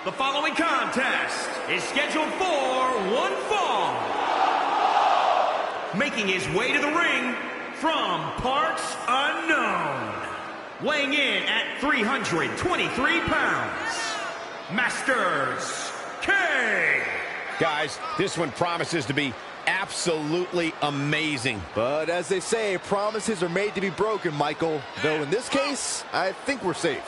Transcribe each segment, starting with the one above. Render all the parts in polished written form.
The following contest is scheduled for one fall. Making his way to the ring from parts unknown. Weighing in at 323 pounds. Masters K. Guys, this one promises to be absolutely amazing. But as they say, promises are made to be broken, Michael. Though in this case, I think we're safe.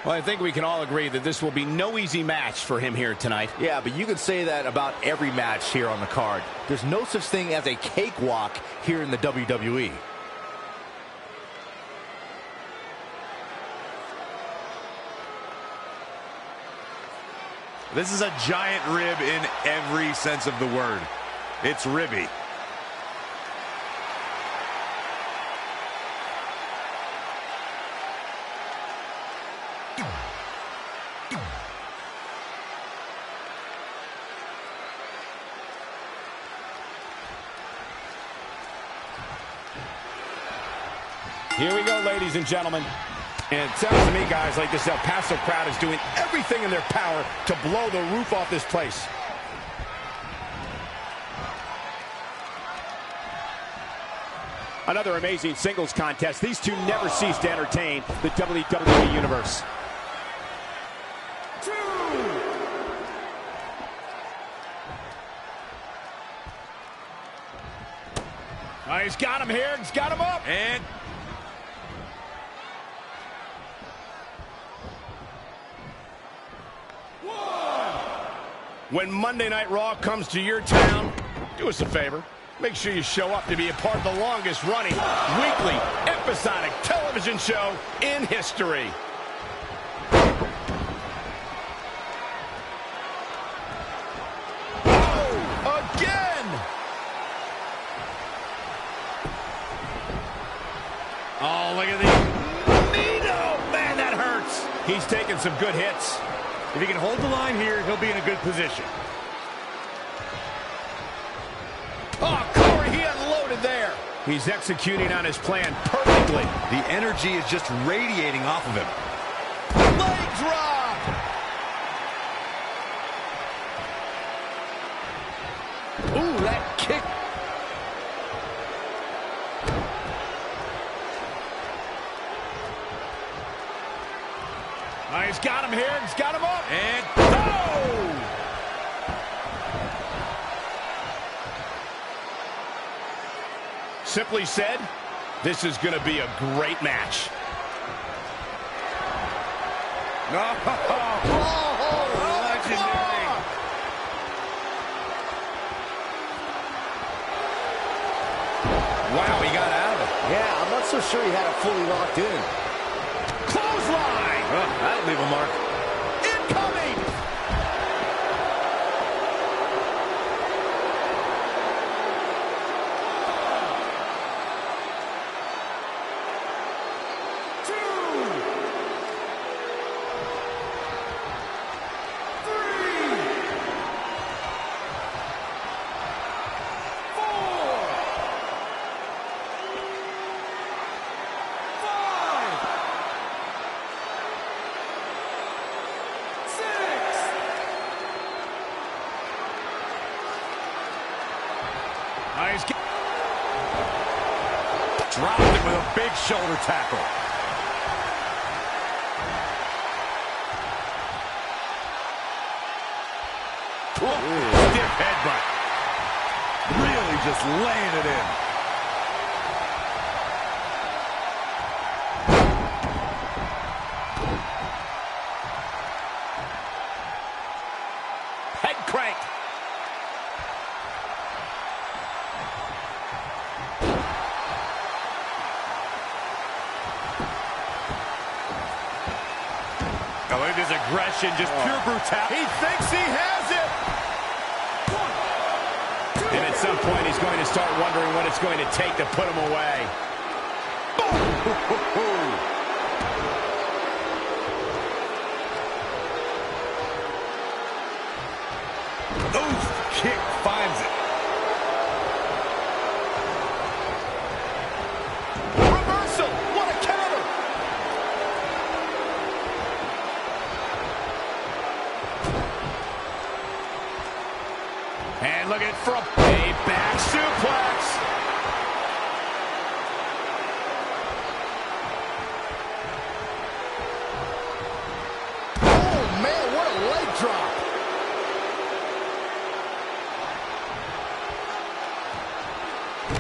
Well, I think we can all agree that this will be no easy match for him here tonight. Yeah, but you can say that about every match here on the card. There's no such thing as a cakewalk here in the WWE. This is a giant rib in every sense of the word. It's ribby. Here we go, ladies and gentlemen. And it sounds to me, guys, like this El Paso crowd is doing everything in their power to blow the roof off this place. Another amazing singles contest. These two never cease to entertain the WWE Universe. Oh, he's got him here. He's got him up. And when Monday Night Raw comes to your town, do us a favor. Make sure you show up to be a part of the longest running weekly episodic television show in history. Oh, again! Oh, look at the knee. Oh, man, that hurts. He's taking some good hits. If he can hold the line here, he'll be in a good position. Oh, Corey, he unloaded there. He's executing on his plan perfectly. the energy is just radiating off of him. Leg drop. Ooh, that kick. Oh, he's got him here. He's got him up. And Oh! Simply said, this is going to be a great match. legendary. Wow, he got out of it. Yeah, I'm not so sure he had it fully locked in. Clothesline. Oh, that'll leave a mark. Incoming. Dropped him with a big shoulder tackle. Stiff headbutt. Really just laying it in. Head crank. Oh, look at his aggression, just pure brutality. He thinks he has it. And at some point, he's going to start wondering what it's going to take to put him away. Oof, kick finds it. Reversal. What a counter. And looking for a back suplex. Oh, man, what a leg drop.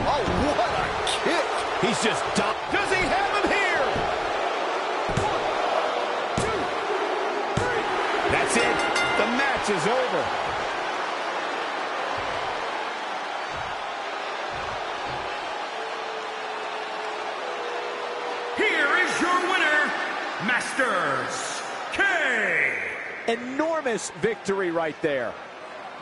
Oh, what a kick. He's just dumb. Does he have him here? 1, 2, 3. That's it. The match is over. Here is your winner, Masters K. Enormous victory right there.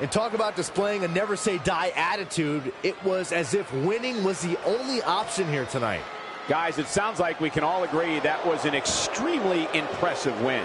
And talk about displaying a never-say-die attitude. It was as if winning was the only option here tonight. Guys, it sounds like we can all agree that was an extremely impressive win.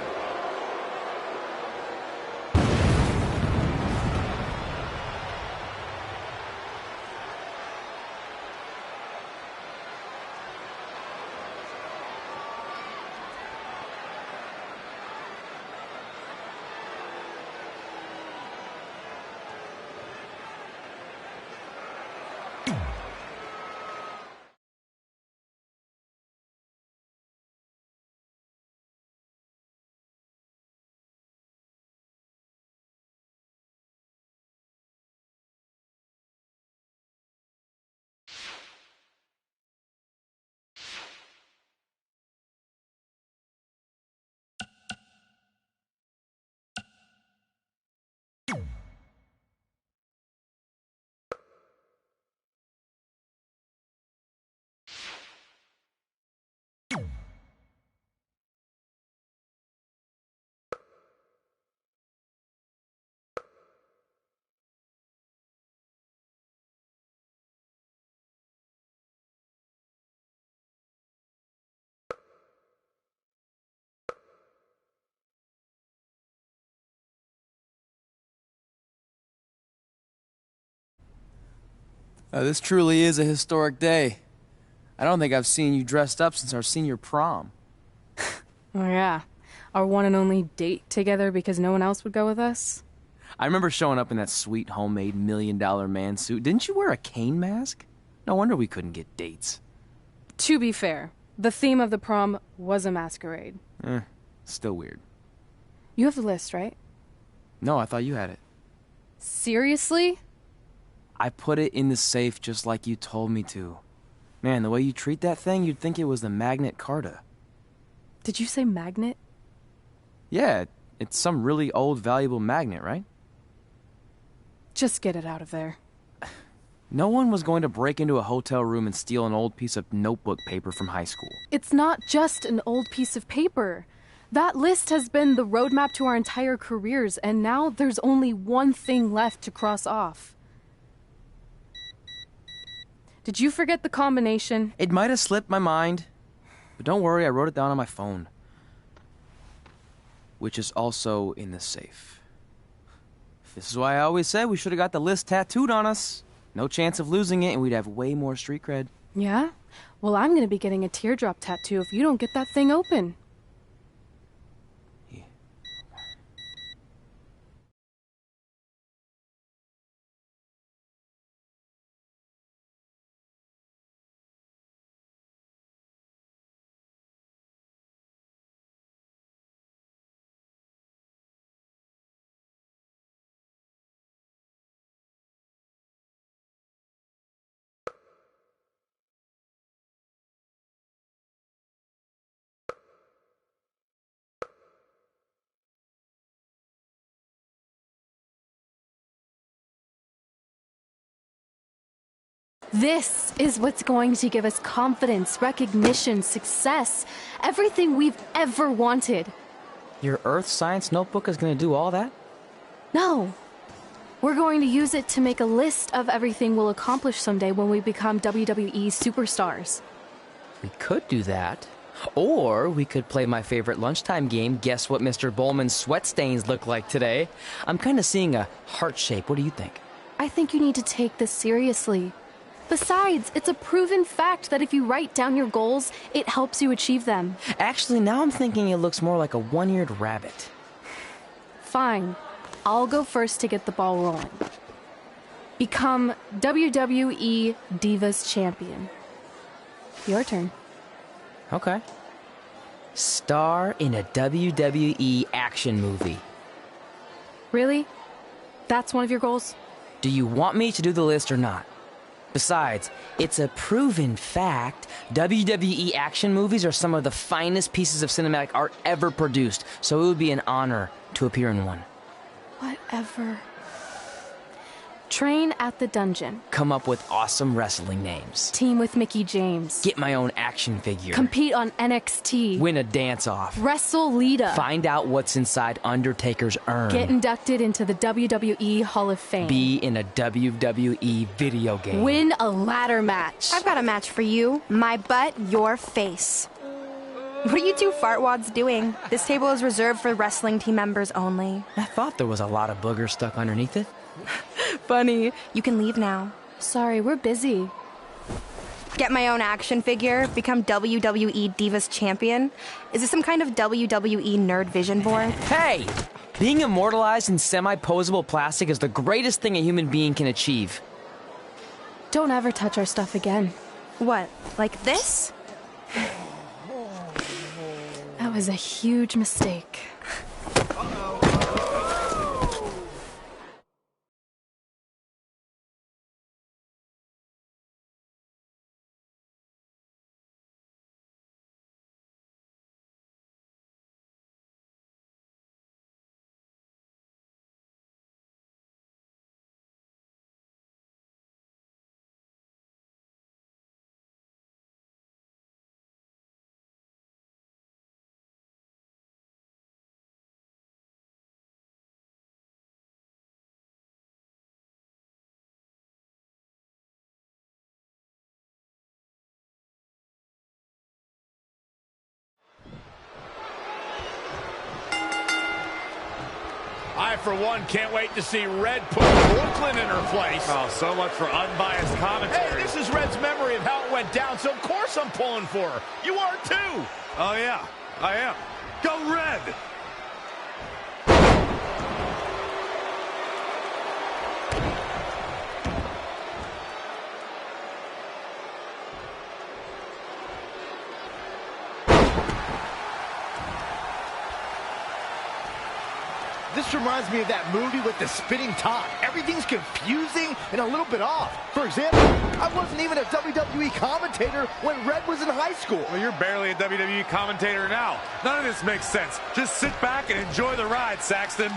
This truly is a historic day. I don't think I've seen you dressed up since our senior prom. Oh yeah, our one and only date together because no one else would go with us? I remember showing up in that sweet homemade $1 million man suit. Didn't you wear a cane mask? No wonder we couldn't get dates. To be fair, the theme of the prom was a masquerade. Still weird. You have the list, right? No, I thought you had it. Seriously? I put it in the safe just like you told me to. Man, the way you treat that thing, you'd think it was the Magnet Carta. Did you say magnet? Yeah, it's some really old, valuable magnet, right? Just get it out of there. No one was going to break into a hotel room and steal an old piece of notebook paper from high school. It's not just an old piece of paper. That list has been the roadmap to our entire careers, and now there's only one thing left to cross off. Did you forget the combination? It might have slipped my mind, but don't worry, I wrote it down on my phone. Which is also in the safe. This is why I always said we should have got the list tattooed on us. No chance of losing it, and we'd have way more street cred. Yeah? Well, I'm gonna be getting a teardrop tattoo if you don't get that thing open. This is what's going to give us confidence, recognition, success, everything we've ever wanted. Your Earth Science notebook is going to do all that? No. We're going to use it to make a list of everything we'll accomplish someday when we become WWE superstars. We could do that. Or we could play my favorite lunchtime game, Guess What Mr. Bowman's Sweat Stains Look Like Today. I'm kind of seeing a heart shape. What do you think? I think you need to take this seriously. Besides, it's a proven fact that if you write down your goals, it helps you achieve them. Actually, now I'm thinking it looks more like a one-eared rabbit. Fine. I'll go first to get the ball rolling. Become WWE Divas Champion. Your turn. Okay. Star in a WWE action movie. Really? That's one of your goals? Do you want me to do the list or not? Besides, it's a proven fact, WWE action movies are some of the finest pieces of cinematic art ever produced, so it would be an honor to appear in one. Whatever. Train at the dungeon. Come up with awesome wrestling names. Team with Mickey James. Get my own action figure. Compete on NXT. Win a dance-off. Wrestle Lita. Find out what's inside Undertaker's urn. Get inducted into the WWE Hall of Fame. Be in a WWE video game. Win a ladder match. I've got a match for you. My butt, your face. What are you two fartwads doing? This table is reserved for wrestling team members only. I thought there was a lot of boogers stuck underneath it. Funny. You can leave now. Sorry, we're busy. Get my own action figure, become WWE Divas Champion. Is this some kind of WWE nerd vision board? Hey! Being immortalized in semi-posable plastic is the greatest thing a human being can achieve. Don't ever touch our stuff again. What, like this? That was a huge mistake. I, for one, can't wait to see Red put Brooklyn in her place. Oh, so much for unbiased commentary. Hey, this is Red's memory of how it went down, so of course I'm pulling for her. You are too. Oh, yeah, I am. Go Red! This reminds me of that movie with the spinning top. Everything's confusing and a little bit off. For example, I wasn't even a WWE commentator when Red was in high school. Well, you're barely a WWE commentator now. None of this makes sense. Just sit back and enjoy the ride, Saxton.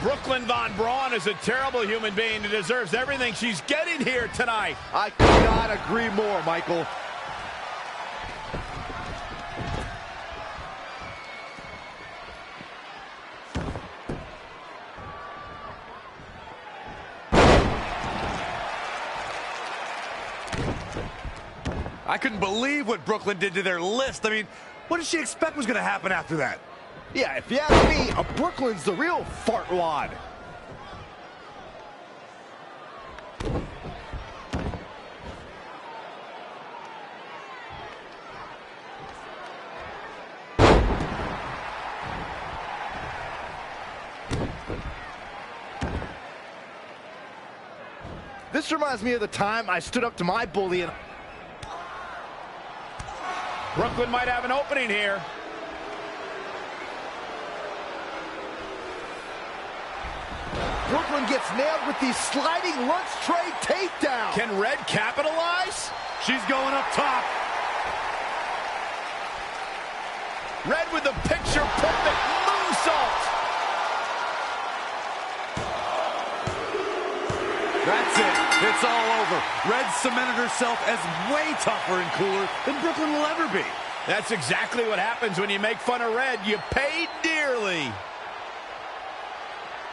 Brooklyn Von Braun is a terrible human being who deserves everything she's getting here tonight. I could not agree more, Michael. I couldn't believe what Brooklyn did to their list. I mean, what did she expect was going to happen after that? Yeah, if you ask me, Brooklyn's the real fartwad. This reminds me of the time I stood up to my bully and Brooklyn might have an opening here. Brooklyn gets nailed with the sliding lunch tray takedown. Can Red capitalize? She's going up top. Red with the picture-perfect moonsault. That's it. It's all over. Red cemented herself as way tougher and cooler than Brooklyn will ever be. That's exactly what happens when you make fun of Red. You pay dearly.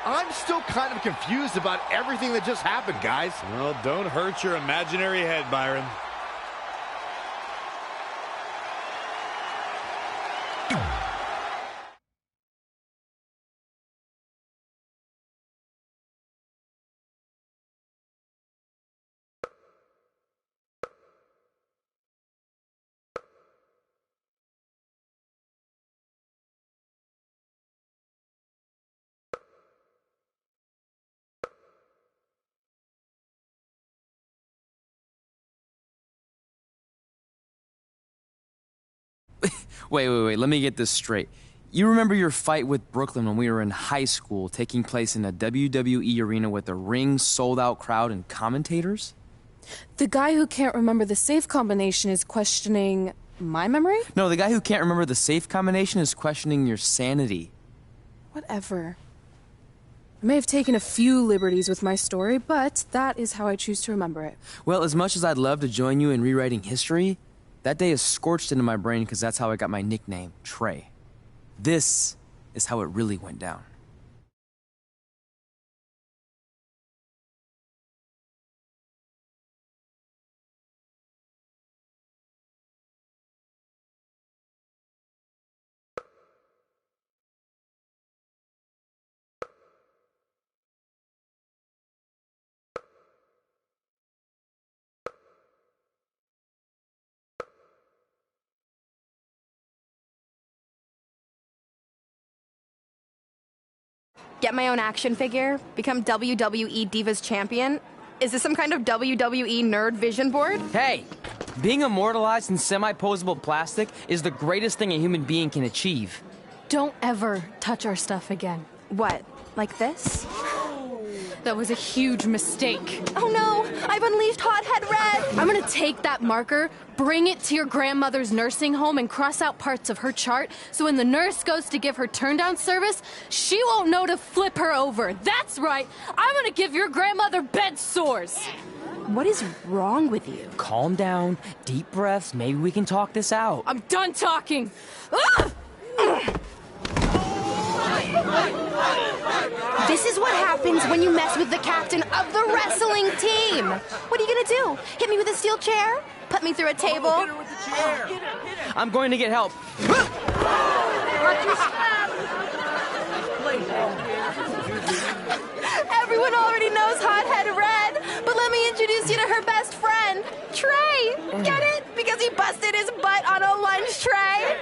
I'm still kind of confused about everything that just happened, guys. Well, don't hurt your imaginary head, Byron. Wait, let me get this straight. You remember your fight with Brooklyn when we were in high school, taking place in a WWE arena with a ring, sold-out crowd, and commentators? The guy who can't remember the safe combination is questioning my memory? No, the guy who can't remember the safe combination is questioning your sanity. Whatever. I may have taken a few liberties with my story, but that is how I choose to remember it. Well, as much as I'd love to join you in rewriting history, that day is scorched into my brain because that's how I got my nickname, Trey. This is how it really went down. Get my own action figure? Become WWE Divas Champion? Is this some kind of WWE nerd vision board? Hey! Being immortalized in semi-posable plastic is the greatest thing a human being can achieve. Don't ever touch our stuff again. What? Like this? That was a huge mistake. Oh no! I've unleashed Hothead Red! I'm gonna take that marker, bring it to your grandmother's nursing home, and cross out parts of her chart so when the nurse goes to give her turn-down service, she won't know to flip her over. That's right! I'm gonna give your grandmother bed sores! What is wrong with you? Calm down, deep breaths, maybe we can talk this out. I'm done talking! Ah! This is what happens when you mess with the captain of the wrestling team! What are you gonna do? Hit me with a steel chair? Put me through a table? I'm going to get help. Everyone already knows Hothead Red, but let me introduce you to her best friend, Trey. Get it? Because he busted his butt on a lunch tray.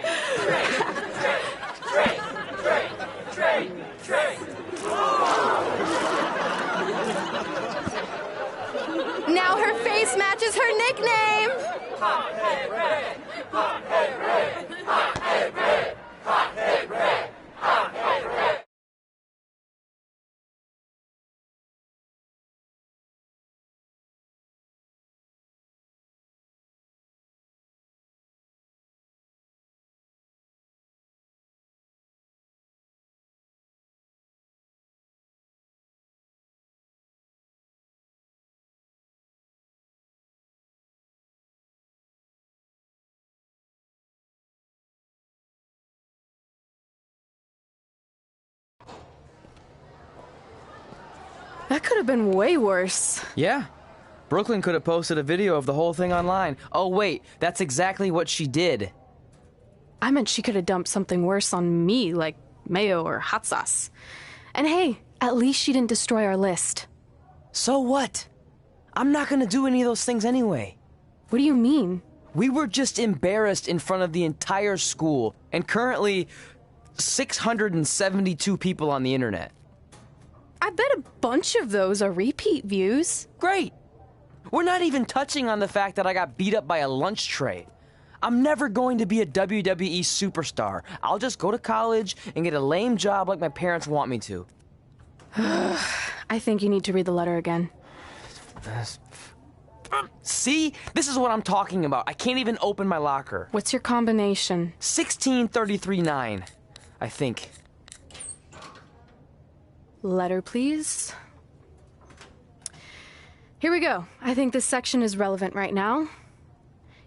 Now her face matches her nickname. Hothead Red, Hothead Red, Hothead Red, Hothead Red, Hothead Red. That could have been way worse. Yeah. Brooklyn could have posted a video of the whole thing online. Oh, wait, that's exactly what she did. I meant she could have dumped something worse on me, like mayo or hot sauce. And hey, at least she didn't destroy our list. So what? I'm not gonna do any of those things anyway. What do you mean? We were just embarrassed in front of the entire school, and currently 672 people on the internet. I bet a bunch of those are repeat views. Great! We're not even touching on the fact that I got beat up by a lunch tray. I'm never going to be a WWE superstar. I'll just go to college and get a lame job like my parents want me to. I think you need to read the letter again. See? This is what I'm talking about. I can't even open my locker. What's your combination? 1633-9, I think. Letter, please. Here we go. I think this section is relevant right now.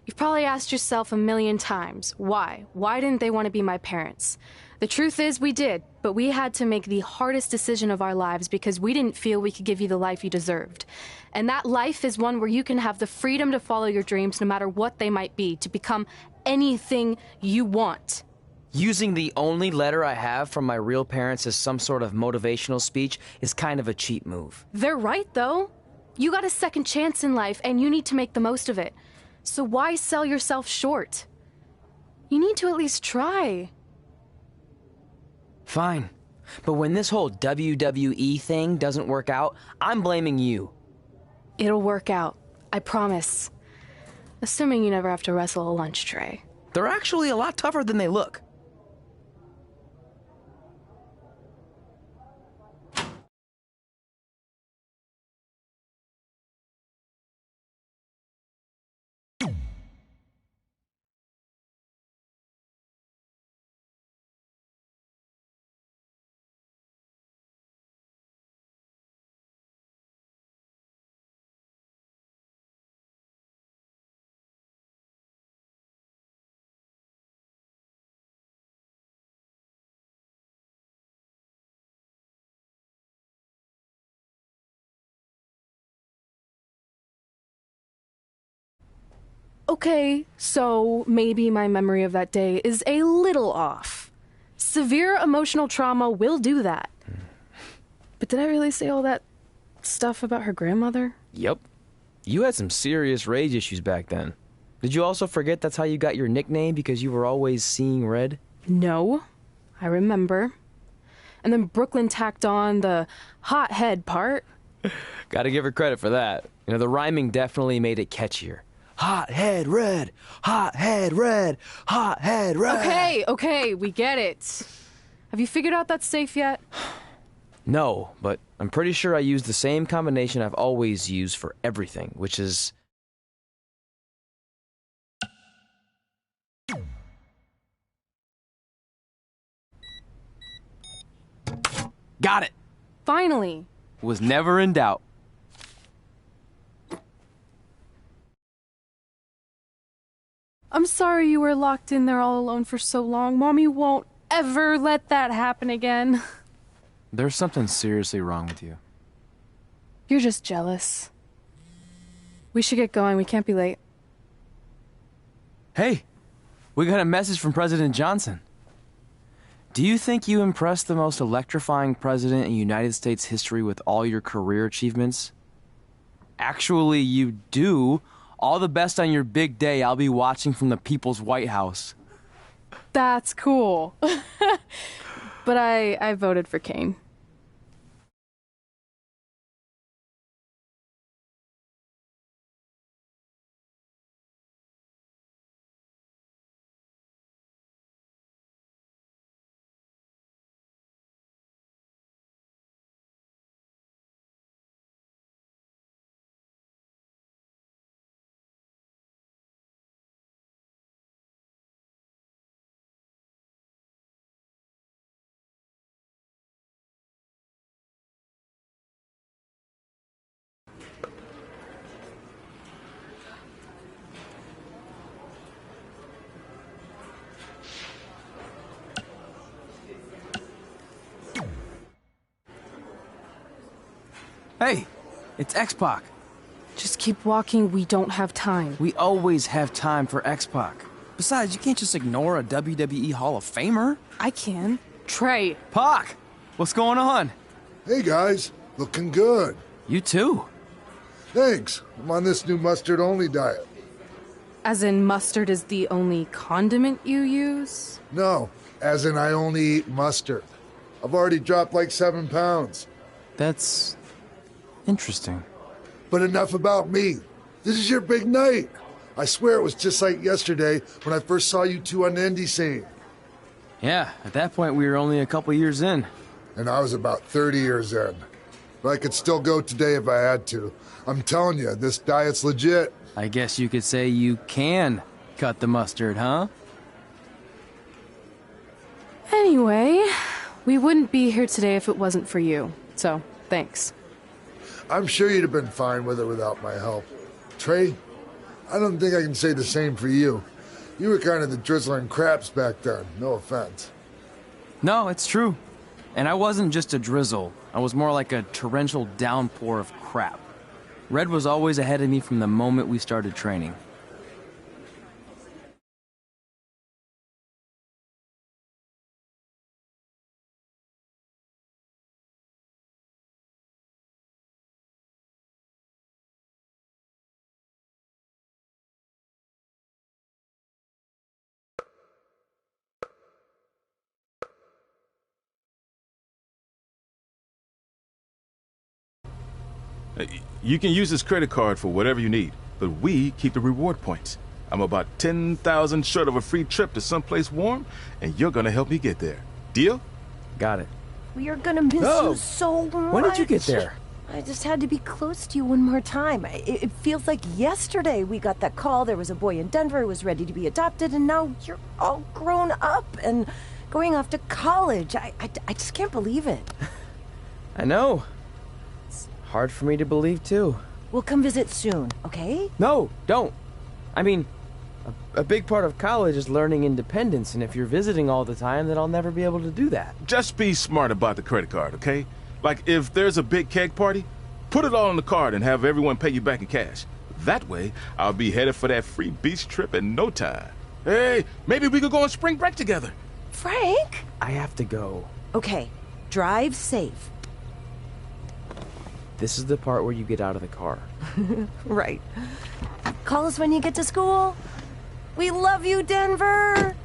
You've probably asked yourself a million times, why? Why didn't they want to be my parents? The truth is we did, but we had to make the hardest decision of our lives because we didn't feel we could give you the life you deserved. And that life is one where you can have the freedom to follow your dreams no matter what they might be, to become anything you want. Using the only letter I have from my real parents as some sort of motivational speech is kind of a cheap move. They're right, though. You got a second chance in life, and you need to make the most of it. So why sell yourself short? You need to at least try. Fine. But when this whole WWE thing doesn't work out, I'm blaming you. It'll work out. I promise. Assuming you never have to wrestle a lunch tray. They're actually a lot tougher than they look. Okay, so maybe my memory of that day is a little off. Severe emotional trauma will do that. But did I really say all that stuff about her grandmother? Yep. You had some serious rage issues back then. Did you also forget that's how you got your nickname because you were always seeing red? No, I remember. And then Brooklyn tacked on the hot head part. Gotta give her credit for that. You know, the rhyming definitely made it catchier. Hot head red, hot head red, hot head red. Okay, we get it. Have you figured out that safe yet? No, but I'm pretty sure I used the same combination I've always used for everything, which is... Got it! Finally. Was never in doubt. I'm sorry you were locked in there all alone for so long. Mommy won't ever let that happen again. There's something seriously wrong with you. You're just jealous. We should get going. We can't be late. Hey, we got a message from President Johnson. Do you think you impressed the most electrifying president in United States history with all your career achievements? Actually, you do. All the best on your big day. I'll be watching from the People's White House. That's cool. But I voted for Kane. Hey, it's X-Pac. Just keep walking. We don't have time. We always have time for X-Pac. Besides, you can't just ignore a WWE Hall of Famer. I can. Trey. Pac, what's going on? Hey guys, looking good. You too. Thanks. I'm on this new mustard-only diet. As in mustard is the only condiment you use? No, as in I only eat mustard. I've already dropped like 7 pounds. That's interesting. But enough about me. This is your big night. I swear it was just like yesterday when I first saw you two on the indie scene. Yeah, at that point we were only a couple years in. And I was about 30 years in. But I could still go today if I had to. I'm telling you, this diet's legit. I guess you could say you can cut the mustard, huh? Anyway, we wouldn't be here today if it wasn't for you. So, thanks. I'm sure you'd have been fine with it without my help. Trey, I don't think I can say the same for you. You were kind of the drizzling craps back then, no offense. No, it's true. And I wasn't just a drizzle. I was more like a torrential downpour of crap. Red was always ahead of me from the moment we started training. You can use this credit card for whatever you need, but we keep the reward points. I'm about 10,000 short of a free trip to someplace warm, and you're gonna help me get there. Deal? Got it. We are gonna miss you so much. When did you get there? I just had to be close to you one more time. It feels like yesterday we got that call. There was a boy in Denver who was ready to be adopted, and now you're all grown up and going off to college. I just can't believe it. I know. It's hard for me to believe, too. We'll come visit soon, okay? No, don't. I mean, a big part of college is learning independence, and if you're visiting all the time, then I'll never be able to do that. Just be smart about the credit card, okay? Like, if there's a big keg party, put it all on the card and have everyone pay you back in cash. That way, I'll be headed for that free beach trip in no time. Hey, maybe we could go on spring break together. Frank? I have to go. Okay, drive safe. This is the part where you get out of the car. Right. Call us when you get to school. We love you, Denver!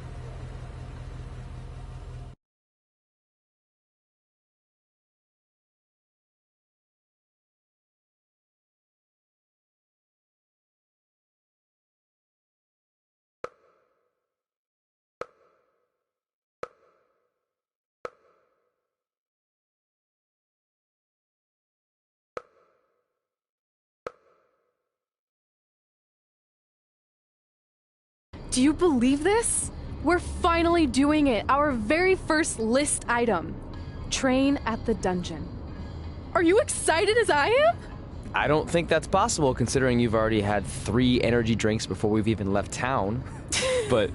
Do you believe this? We're finally doing it. Our very first list item. Train at the dungeon. Are you excited as I am? I don't think that's possible, considering you've already had 3 energy drinks before we've even left town. But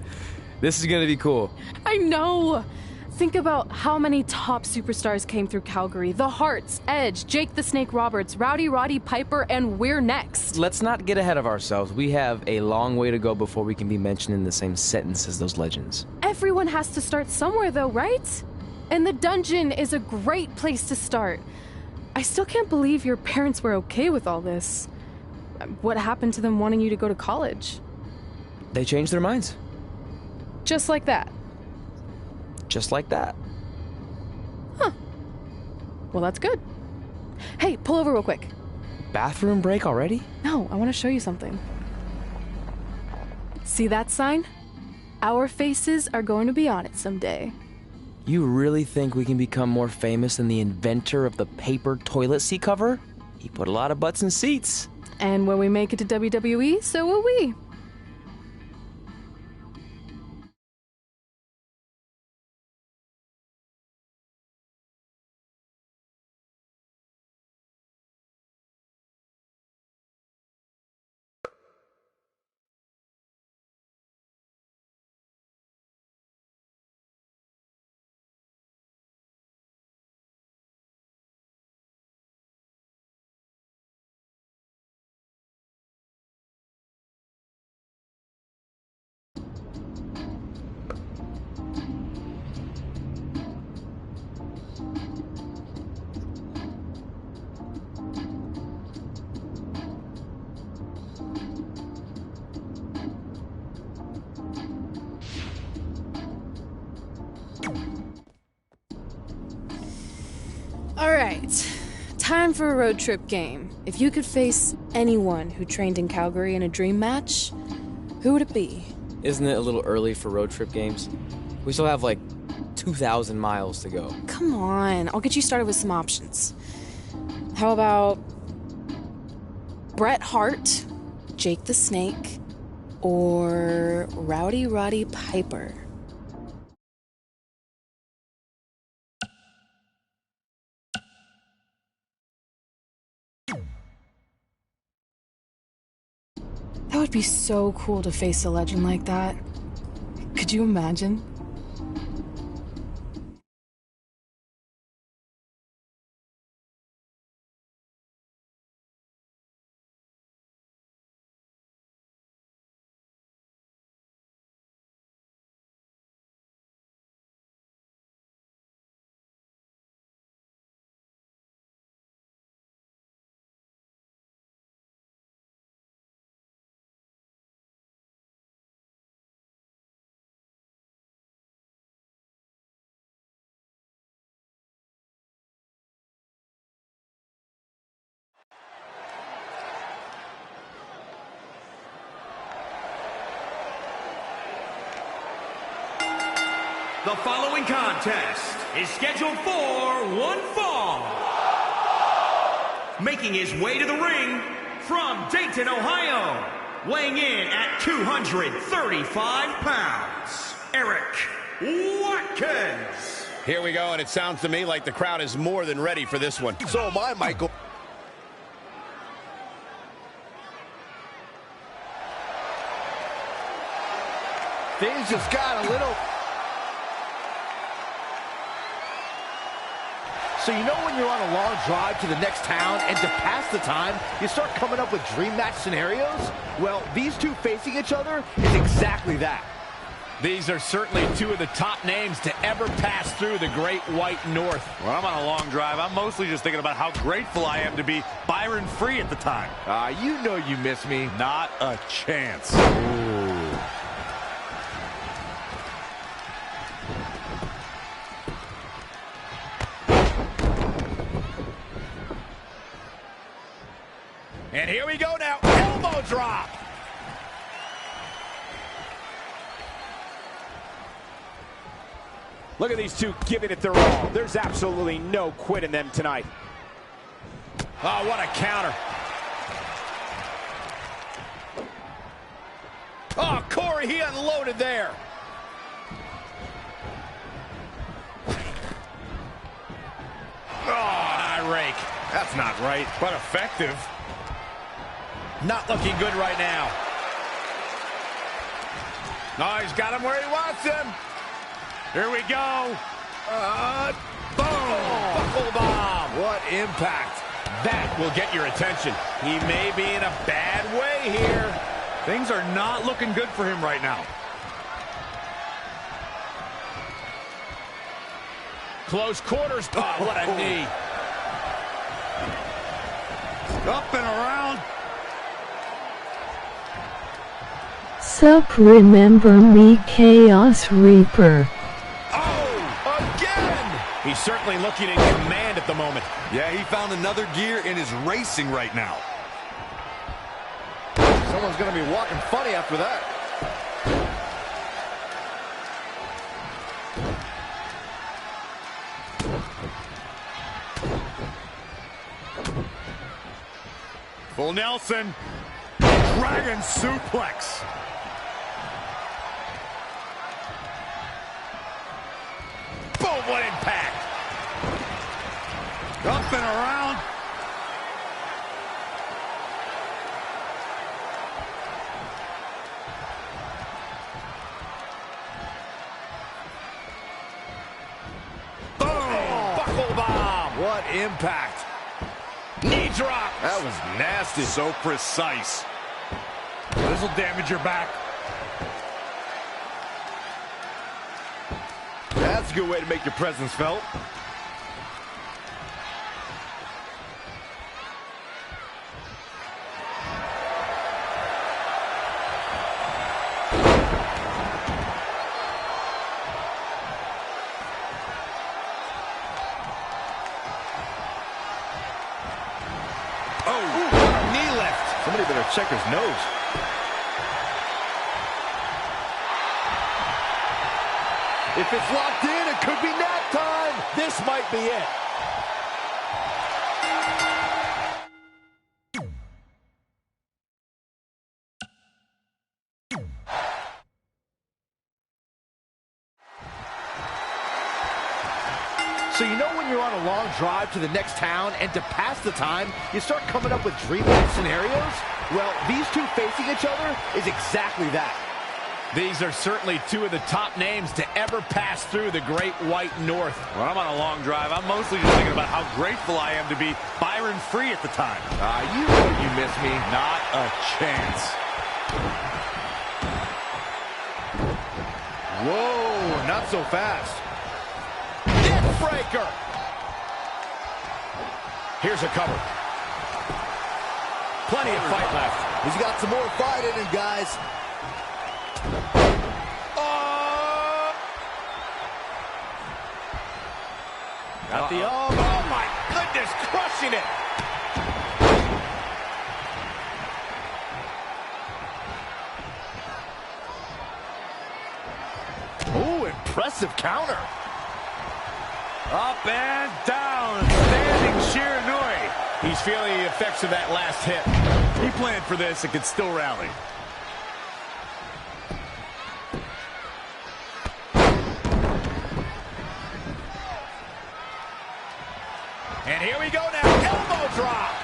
this is gonna be cool. I know! Think about how many top superstars came through Calgary. The Hearts, Edge, Jake the Snake Roberts, Rowdy Roddy Piper, and we're next. Let's not get ahead of ourselves. We have a long way to go before we can be mentioned in the same sentence as those legends. Everyone has to start somewhere though, right? And the dungeon is a great place to start. I still can't believe your parents were okay with all this. What happened to them wanting you to go to college? They changed their minds. Just like that. Just like that. Huh. Well, that's good. Hey, pull over real quick. Bathroom break already? No, I want to show you something. See that sign? Our faces are going to be on it someday. You really think we can become more famous than the inventor of the paper toilet seat cover? He put a lot of butts in seats. And when we make it to WWE, so will we. Alright, time for a road trip game. If you could face anyone who trained in Calgary in a dream match, who would it be? Isn't it a little early for road trip games? We still have like 2,000 miles to go. Come on, I'll get you started with some options. How about Bret Hart, Jake the Snake, or Rowdy Roddy Piper? That would be so cool to face a legend like that. Could you imagine? The following contest is scheduled for one fall. Making his way to the ring from Dayton, Ohio, weighing in at 235 pounds, Eric Watkins. Here we go, and it sounds to me like the crowd is more than ready for this one. So am I, Michael. Things just got a little... So you know when you're on a long drive to the next town and to pass the time, you start coming up with dream match scenarios? Well, these two facing each other is exactly that. These are certainly two of the top names to ever pass through the Great White North. When I'm on a long drive, I'm mostly just thinking about how grateful I am to be Byron Free at the time. You know you miss me. Not a chance. Ooh. And here we go now, elbow drop. Look at these two giving it their all. There's absolutely no quit in them tonight. Oh, what a counter. Oh, Corey, he unloaded there. Oh, an eye rake. That's not right, but effective. Not looking good right now. No, he's got him where he wants him. Here we go. Boom! Buckle bomb. What impact. That will get your attention. He may be in a bad way here. Things are not looking good for him right now. Close quarters. Oh, what a knee. Up and around. Sup, remember me, Chaos Reaper? Oh, again! He's certainly looking in command at the moment. Yeah, he found another gear in his racing right now. Someone's going to be walking funny after that. Full Nelson. Dragon suplex. Boom, what impact. Up and around. Boom, buckle bomb. What impact. Knee drop. That was nasty. So precise. This will damage your back. That's a good way to make your presence felt. Oh, what a knee lift. Somebody better check his nose. If it's locked in, it could be nap time. This might be it. So you know when you're on a long drive to the next town and to pass the time, you start coming up with dream match scenarios? Well, these two facing each other is exactly that. These are certainly two of the top names to ever pass through the Great White North. When I'm on a long drive, I'm mostly just thinking about how grateful I am to be Byron Free at the time. You know you miss me. Not a chance. Whoa, not so fast. Neck breaker. Here's a cover. Plenty of fight left. He's got some more fight in him, guys. Got the arm. Oh my goodness, crushing it. Ooh, impressive counter. Up and down. Standing Shiranui. He's feeling the effects of that last hit. He planned for this and could still rally. And here we go now. Elbow drop.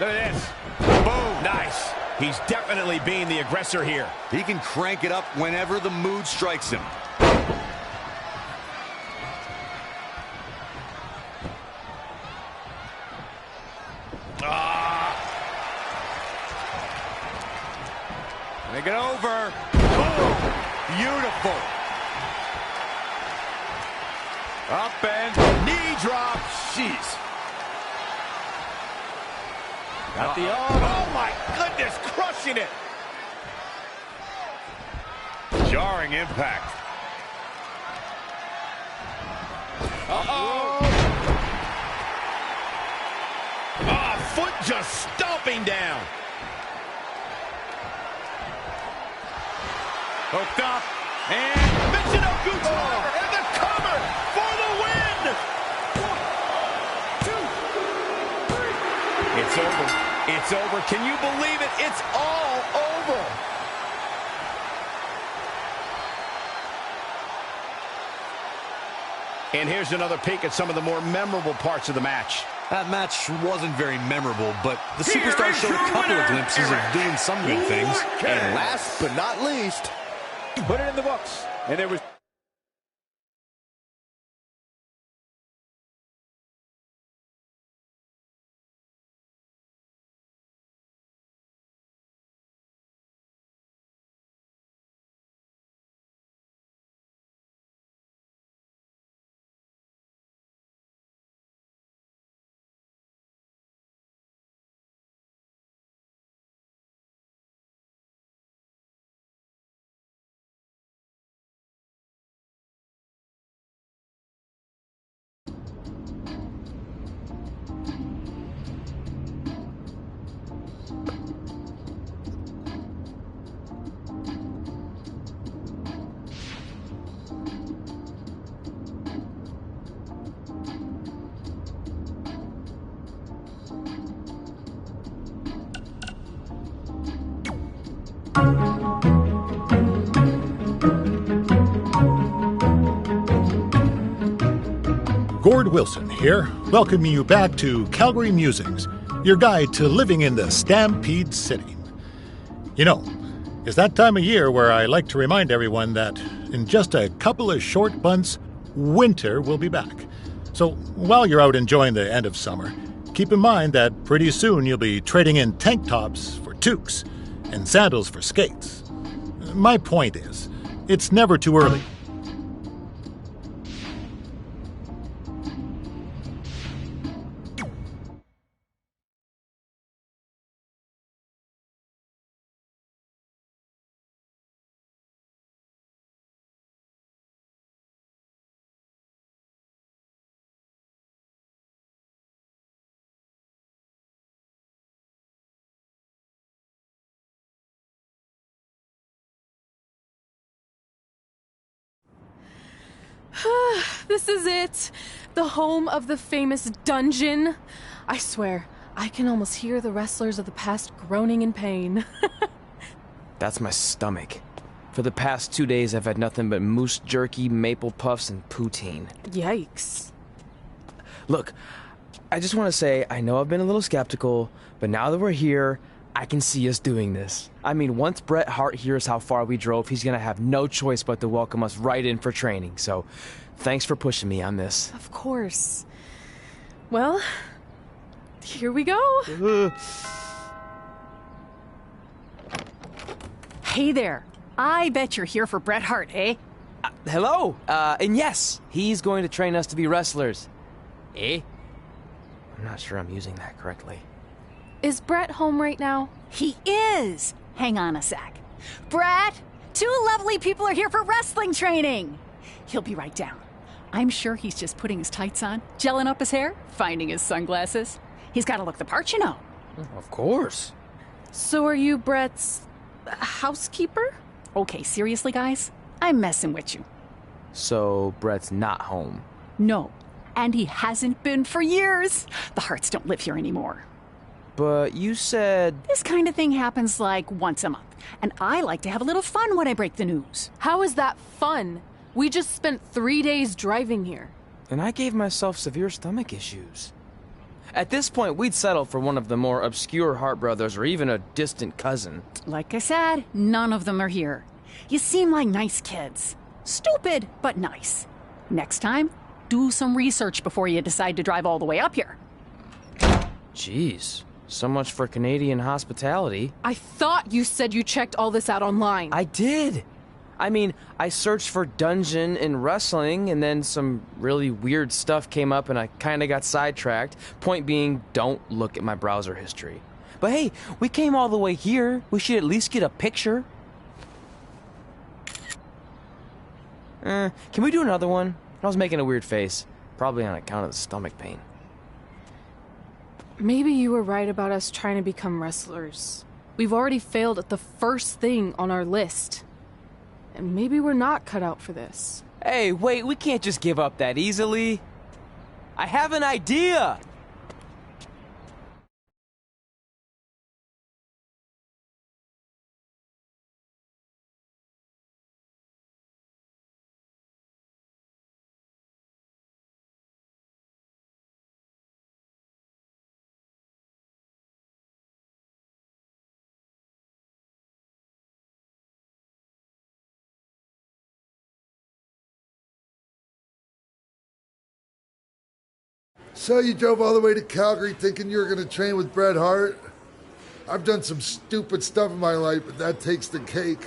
Look at this. Boom. Nice. He's definitely being the aggressor here. He can crank it up whenever the mood strikes him. Make it over. Boom. Beautiful. Up and Knee drop. jeez. Got the arm. Oh, my goodness. Crushing it. Jarring impact. Uh-oh. Oh, foot just stomping down. Hooked up. And Michinoku driver and the cover for the win. 1, 2, 3. It's over. It's over. Can you believe it? It's all over. And here's another peek at some of the more memorable parts of the match. that match wasn't very memorable, but the superstar showed a couple of glimpses of doing some good things. And last but not least, put it in the books. And it was... Gord Wilson here, welcoming you back to Calgary Musings, your guide to living in the Stampede City. You know, it's that time of year where I like to remind everyone that in just a couple of short months, winter will be back. So while you're out enjoying the end of summer, keep in mind that pretty soon you'll be trading in tank tops for toques and sandals for skates. My point is, it's never too early. This is it. The home of the famous dungeon. I swear, I can almost hear the wrestlers of the past groaning in pain. That's my stomach. For the past 2 days, I've had nothing but moose jerky, maple puffs, and poutine. Yikes. Look, I just want to say, I know I've been a little skeptical, but now that we're here, I can see us doing this. I mean, once Bret Hart hears how far we drove, he's going to have no choice but to welcome us right in for training. So, thanks for pushing me on this. Of course. Well, here we go. Hey there. I bet you're here for Bret Hart, eh? Hello. And yes, he's going to train us to be wrestlers. Eh? I'm not sure I'm using that correctly. Is Bret home right now? He is. Hang on a sec. Bret, 2 lovely people are here for wrestling training. He'll be right down. I'm sure he's just putting his tights on, gelling up his hair, finding his sunglasses. He's got to look the part, you know. Of course. So are you Brett's housekeeper? Okay, seriously, guys? I'm messing with you. So Brett's not home. No, and he hasn't been for years. The Harts don't live here anymore. But you said... This kind of thing happens like once a month, and I like to have a little fun when I break the news. How is that fun? We just spent 3 days driving here. And I gave myself severe stomach issues. At this point, we'd settle for one of the more obscure Hart brothers or even a distant cousin. Like I said, none of them are here. You seem like nice kids. Stupid, but nice. Next time, do some research before you decide to drive all the way up here. Jeez, so much for Canadian hospitality. I thought you said you checked all this out online. I did. I mean, I searched for dungeon in wrestling, and then some really weird stuff came up, and I kind of got sidetracked. Point being, don't look at my browser history. But hey, we came all the way here. We should at least get a picture. Can we do another one? I was making a weird face, probably on account of the stomach pain. Maybe you were right about us trying to become wrestlers. We've already failed at the first thing on our list. And maybe we're not cut out for this. Hey, wait, we can't just give up that easily. I have an idea! So you drove all the way to Calgary thinking you were going to train with Bret Hart? I've done some stupid stuff in my life, but that takes the cake.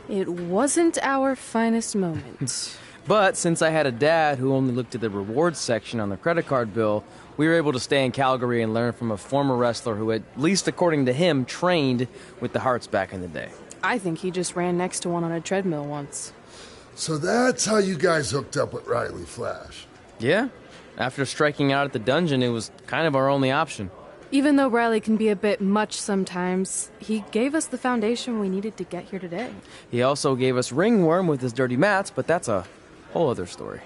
It wasn't our finest moment. But since I had a dad who only looked at the rewards section on the credit card bill, we were able to stay in Calgary and learn from a former wrestler who, at least according to him, trained with the Harts back in the day. I think he just ran next to one on a treadmill once. So that's how you guys hooked up with Riley Flash. Yeah. After striking out at the dungeon, it was kind of our only option. Even though Riley can be a bit much sometimes, he gave us the foundation we needed to get here today. He also gave us Ringworm with his dirty mats, but that's a whole other story.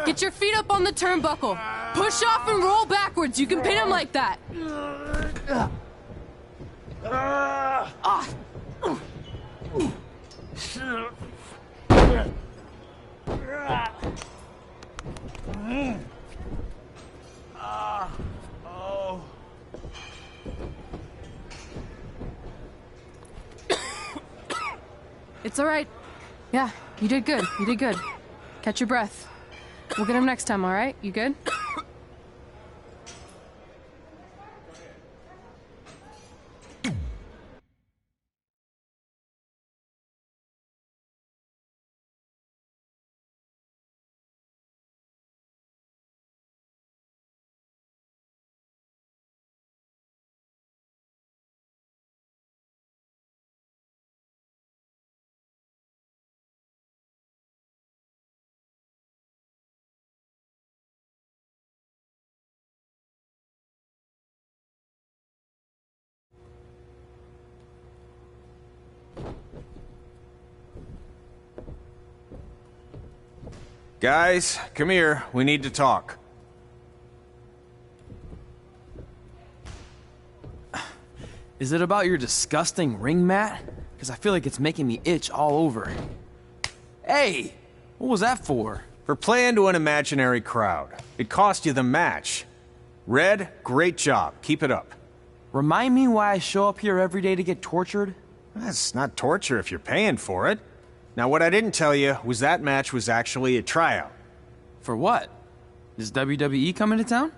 Get your feet up on the turnbuckle. Push off and roll backwards. You can pin him like that. It's all right. Yeah, you did good. You did good. Catch your breath. We'll get him next time, all right? You good? Guys, come here. We need to talk. Is it about your disgusting ring mat? Because I feel like it's making me itch all over. Hey! What was that for? For playing to an imaginary crowd. It cost you the match. Red, great job. Keep it up. Remind me why I show up here every day to get tortured? That's not torture if you're paying for it. Now, what I didn't tell you was that match was actually a tryout. For what? Is WWE coming to town?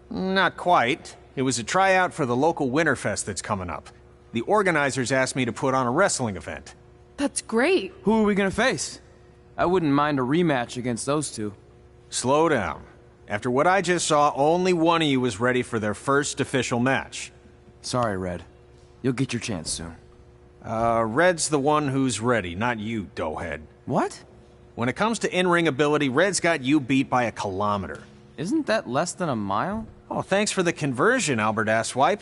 Not quite. It was a tryout for the local Winterfest that's coming up. The organizers asked me to put on a wrestling event. That's great. Who are we gonna face? I wouldn't mind a rematch against those two. Slow down. After what I just saw, only one of you was ready for their first official match. Sorry, Red. You'll get your chance soon. Red's the one who's ready, not you, doughhead. What? When it comes to in-ring ability, Red's got you beat by a kilometer. Isn't that less than a mile? Oh, thanks for the conversion, Albert Asswipe.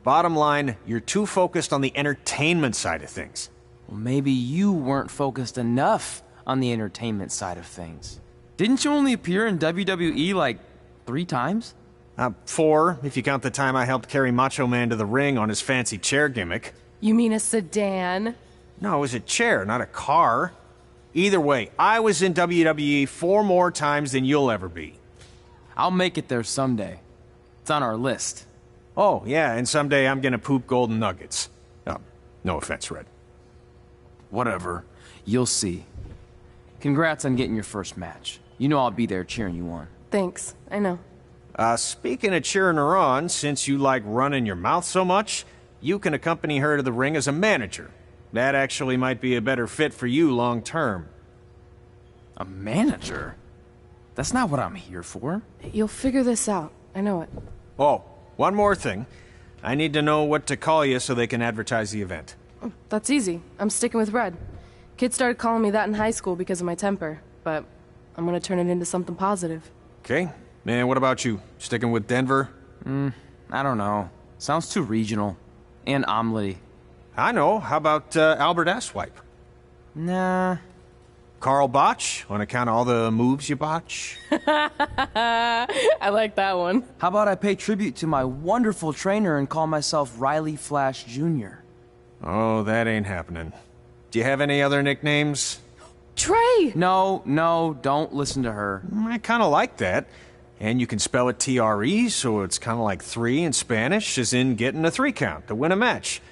Bottom line, you're too focused on the entertainment side of things. Well, maybe you weren't focused enough on the entertainment side of things. Didn't you only appear in WWE like 3 times? 4, if you count the time I helped carry Macho Man to the ring on his fancy chair gimmick. You mean a sedan? No, it was a chair, not a car. Either way, I was in WWE 4 more times than you'll ever be. I'll make it there someday. It's on our list. Oh, yeah, and someday I'm gonna poop golden nuggets. No offense, Red. Whatever. You'll see. Congrats on getting your first match. You know I'll be there cheering you on. Thanks. I know. Speaking of cheering her on, since you like running your mouth so much, you can accompany her to the ring as a manager. That actually might be a better fit for you long term. A manager? That's not what I'm here for. You'll figure this out. I know it. Oh, one more thing. I need to know what to call you so they can advertise the event. That's easy. I'm sticking with Red. Kids started calling me that in high school because of my temper, but I'm gonna turn it into something positive. Okay. And what about you? Sticking with Denver? I don't know. Sounds too regional. And omelette-y. I know. How about Albert Asswipe? Nah. Carl Botch, on account of all the moves you botch? I like that one. How about I pay tribute to my wonderful trainer and call myself Riley Flash Jr.? Oh, that ain't happening. Do you have any other nicknames? Trey! No, don't listen to her. I kind of like that. And you can spell it T-R-E, so it's kind of like 3 in Spanish, as in getting a 3 count to win a match.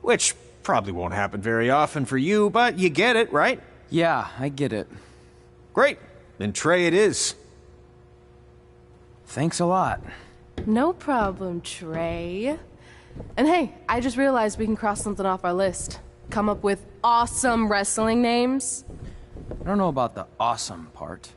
Which probably won't happen very often for you, but you get it, right? Yeah, I get it. Great. Then Trey it is. Thanks a lot. No problem, Trey. And hey, I just realized we can cross something off our list. Come up with awesome wrestling names. I don't know about the awesome part.